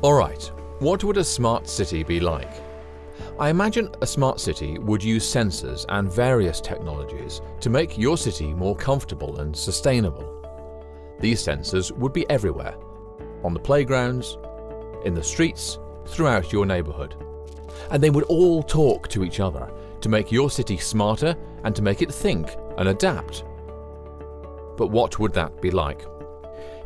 Alright, what would a smart city be like? I imagine a smart city would use sensors and various technologies to make your city more comfortable and sustainable. These sensors would be everywhere, on the playgrounds, in the streets, throughout your neighborhood. And they would all talk to each other to make your city smarter and to make it think and adapt. But what would that be like?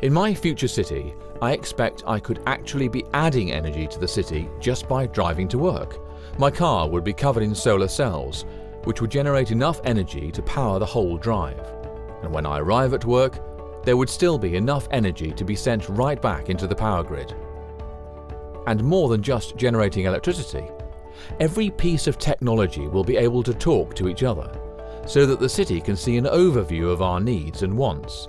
In my future city, I expect I could actually be adding energy to the city just by driving to work. My car would be covered in solar cells, which would generate enough energy to power the whole drive. And when I arrive at work, there would still be enough energy to be sent right back into the power grid. And more than just generating electricity, every piece of technology will be able to talk to each other, so that the city can see an overview of our needs and wants.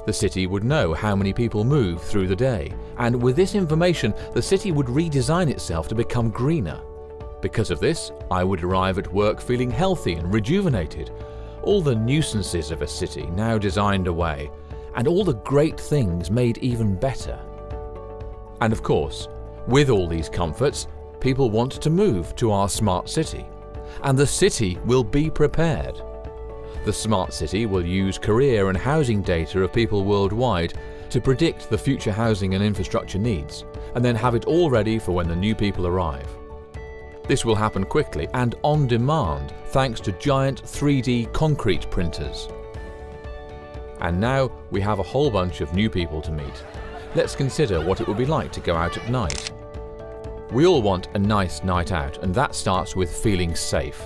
The city would know how many people move through the day, and with this information, the city would redesign itself to become greener. Because of this, I would arrive at work feeling healthy and rejuvenated, all the nuisances of a city now designed away, and all the great things made even better. And of course, with all these comforts, people want to move to our smart city, and the city will be prepared. The smart city will use career and housing data of people worldwide to predict the future housing and infrastructure needs, and then have it all ready for when the new people arrive. This will happen quickly and on demand thanks to giant 3D concrete printers. And now we have a whole bunch of new people to meet. Let's consider what it would be like to go out at night. We all want a nice night out, and that starts with feeling safe.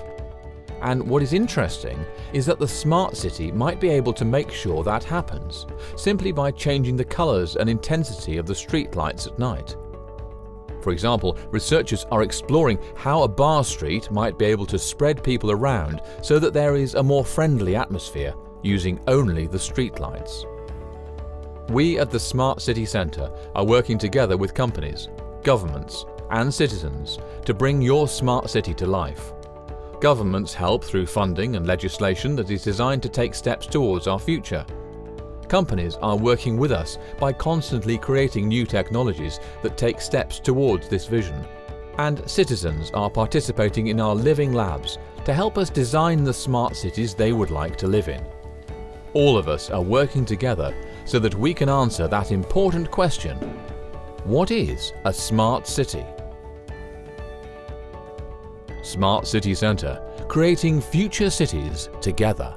And what is interesting is that the smart city might be able to make sure that happens, simply by changing the colors and intensity of the street lights at night. For example, researchers are exploring how a bar street might be able to spread people around so that there is a more friendly atmosphere using only the street lights. We at the Smart City Centre are working together with companies, governments, and citizens to bring your smart city to life. Governments help through funding and legislation that is designed to take steps towards our future. Companies are working with us by constantly creating new technologies that take steps towards this vision. And citizens are participating in our living labs to help us design the smart cities they would like to live in. All of us are working together so that we can answer that important question: what is a smart city? Smart City Centre, creating future cities together.